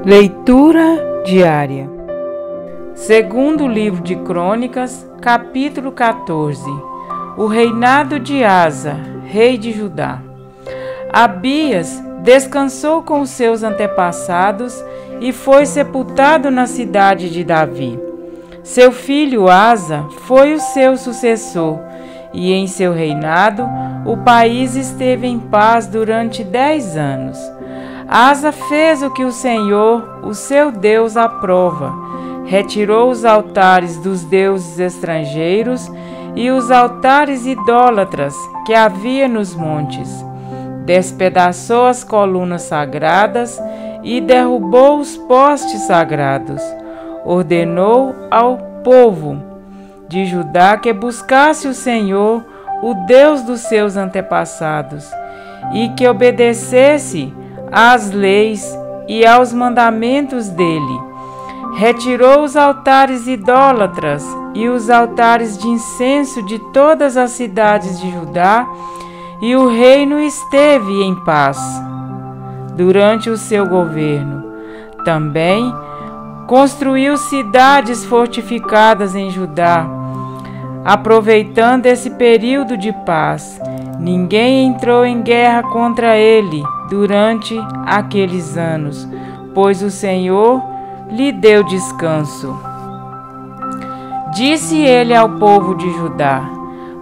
Leitura diária. Segundo livro de Crônicas, capítulo 14. O reinado de Asa, rei de Judá. Abias descansou com os seus antepassados e foi sepultado na cidade de Davi. Seu filho Asa foi o seu sucessor, e em seu reinado o país esteve em paz durante 10 anos. Asa fez o que o Senhor, o seu Deus, aprova. Retirou os altares dos deuses estrangeiros e os altares idólatras que havia nos montes. Despedaçou as colunas sagradas e derrubou os postes sagrados. Ordenou ao povo de Judá que buscasse o Senhor, o Deus dos seus antepassados, e que obedecesse às leis e aos mandamentos dele. Retirou os altares idólatras e os altares de incenso de todas as cidades de Judá, e o reino esteve em paz durante o seu governo. Também construiu cidades fortificadas em Judá. Aproveitando esse período de paz, ninguém entrou em guerra contra ele durante aqueles anos, pois o Senhor lhe deu descanso. Disse ele ao povo de Judá: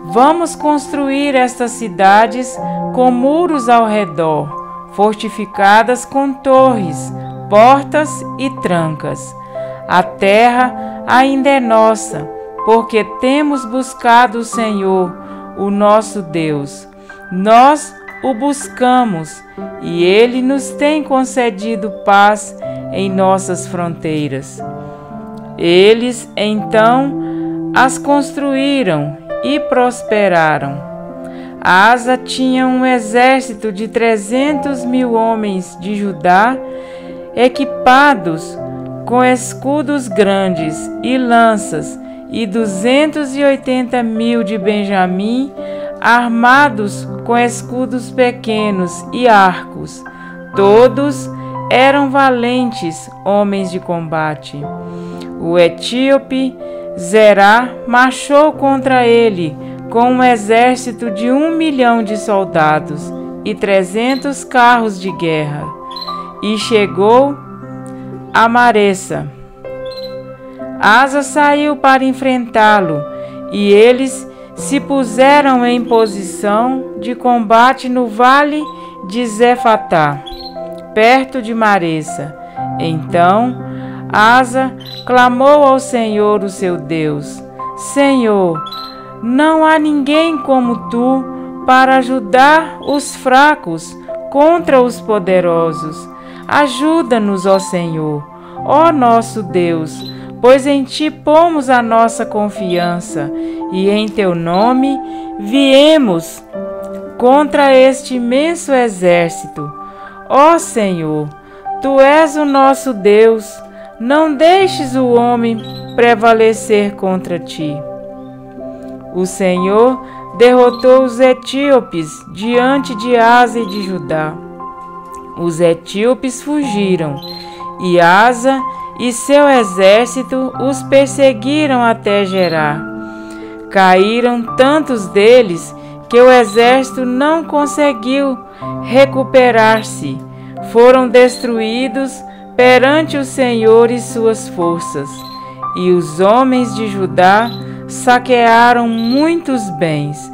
Vamos construir estas cidades com muros ao redor, fortificadas com torres, portas e trancas. A terra ainda é nossa, porque temos buscado o Senhor, o nosso Deus. Nós o buscamos, e Ele nos tem concedido paz em nossas fronteiras. Eles, então, as construíram e prosperaram. Asa tinha um exército de 300.000 homens de Judá, equipados com escudos grandes e lanças, e 280.000 de Benjamim, armados com escudos pequenos e arcos. Todos eram valentes homens de combate. O etíope Zerá marchou contra ele com um exército de 1 milhão de soldados e 300 carros de guerra, e chegou a Maressa. Asa saiu para enfrentá-lo, e eles se puseram em posição de combate no vale de Zefatá, perto de Maressa. Então Asa clamou ao Senhor, o seu Deus: Senhor, não há ninguém como tu para ajudar os fracos contra os poderosos. Ajuda-nos, ó Senhor, ó nosso Deus, pois em ti pomos a nossa confiança, e em teu nome viemos contra este imenso exército. Ó Senhor, tu és o nosso Deus, não deixes o homem prevalecer contra ti. O Senhor derrotou os etíopes diante de Asa e de Judá. Os etíopes fugiram, e Asa e seu exército os perseguiram até Gerar. Caíram tantos deles que o exército não conseguiu recuperar-se. Foram destruídos perante o Senhor e suas forças. E os homens de Judá saquearam muitos bens,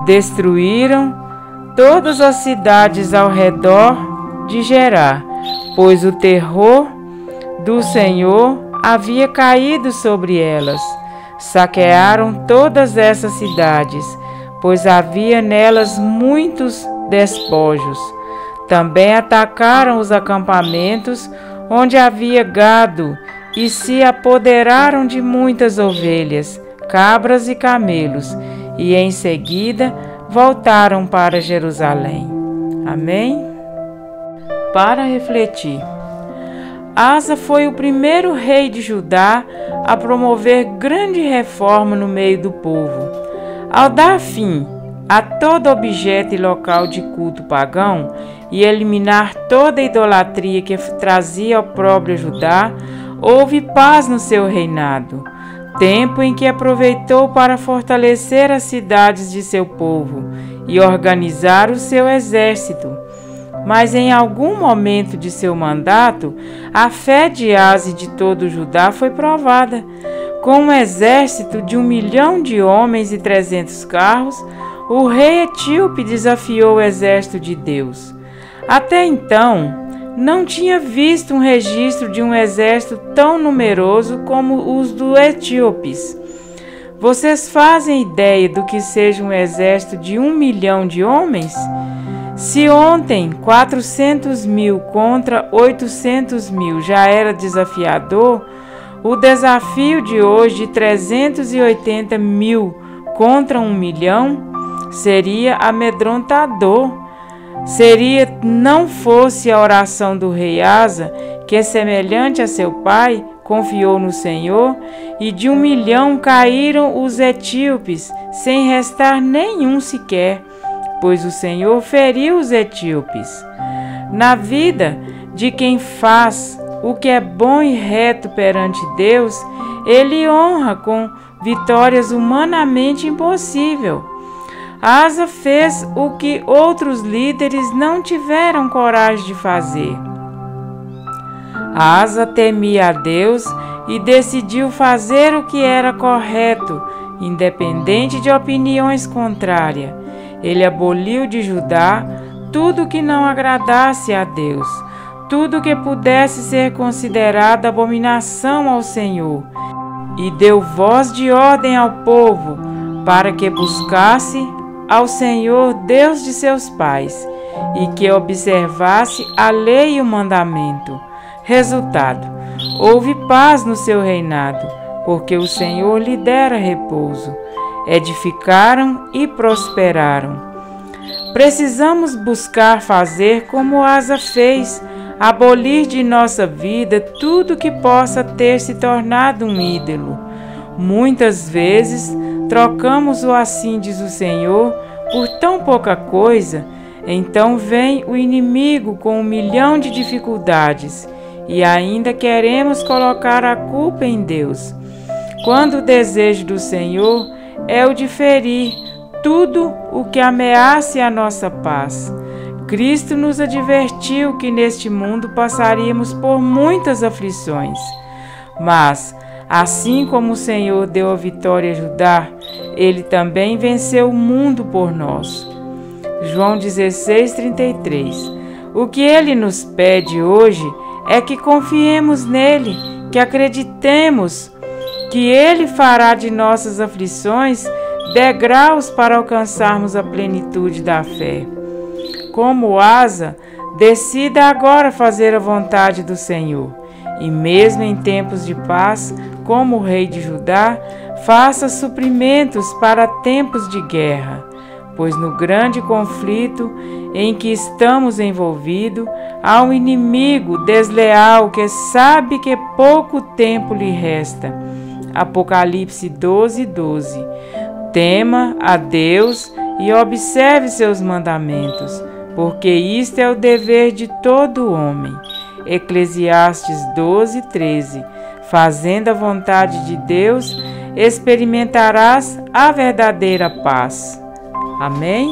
destruíram todas as cidades ao redor de Gerar, pois o terror do Senhor havia caído sobre elas. Saquearam todas essas cidades, pois havia nelas muitos despojos. Também atacaram os acampamentos onde havia gado e se apoderaram de muitas ovelhas, cabras e camelos, e em seguida voltaram para Jerusalém. Amém? Para refletir. Asa foi o primeiro rei de Judá a promover grande reforma no meio do povo. Ao dar fim a todo objeto e local de culto pagão e eliminar toda idolatria que trazia opróbrio a Judá, houve paz no seu reinado, tempo em que aproveitou para fortalecer as cidades de seu povo e organizar o seu exército. Mas em algum momento de seu mandato, a fé de Asa e de todo Judá foi provada. Com um exército de 1 milhão de homens e 300 carros, o rei etíope desafiou o exército de Deus. Até então, não tinha visto um registro de um exército tão numeroso como os dos etíopes. Vocês fazem ideia do que seja um exército de 1 milhão de homens? Se ontem 400 mil contra 800 mil já era desafiador, o desafio de hoje de 380 mil contra 1 milhão seria amedrontador. Seria não fosse a oração do rei Asa, que semelhante a seu pai, confiou no Senhor, e de 1 milhão caíram os etíopes, sem restar nenhum sequer, pois o Senhor feriu os etíopes. Na vida de quem faz o que é bom e reto perante Deus, ele honra com vitórias humanamente impossíveis. Asa fez o que outros líderes não tiveram coragem de fazer. Asa temia a Deus e decidiu fazer o que era correto, independente de opiniões contrárias. Ele aboliu de Judá tudo que não agradasse a Deus, tudo que pudesse ser considerado abominação ao Senhor, e deu voz de ordem ao povo para que buscasse ao Senhor, Deus de seus pais, e que observasse a lei e o mandamento. Resultado: houve paz no seu reinado, porque o Senhor lhe dera repouso. Edificaram e prosperaram. Precisamos buscar fazer como Asa fez, abolir de nossa vida tudo que possa ter se tornado um ídolo. Muitas vezes trocamos o assim diz o Senhor por tão pouca coisa, então vem o inimigo com 1 milhão de dificuldades e ainda queremos colocar a culpa em Deus, quando o desejo do Senhor é o de ferir tudo o que ameace a nossa paz. Cristo nos advertiu que neste mundo passaríamos por muitas aflições, mas assim como o Senhor deu a vitória a Judá, Ele também venceu o mundo por nós. João 16:33. O que Ele nos pede hoje é que confiemos nele, que acreditemos que Ele fará de nossas aflições degraus para alcançarmos a plenitude da fé. Como Asa, decida agora fazer a vontade do Senhor. E mesmo em tempos de paz, como o rei de Judá, faça suprimentos para tempos de guerra, pois no grande conflito em que estamos envolvidos, há um inimigo desleal que sabe que pouco tempo lhe resta. Apocalipse 12:12. Tema a Deus e observe seus mandamentos, porque isto é o dever de todo homem. Eclesiastes 12:13. Fazendo a vontade de Deus, experimentarás a verdadeira paz. Amém?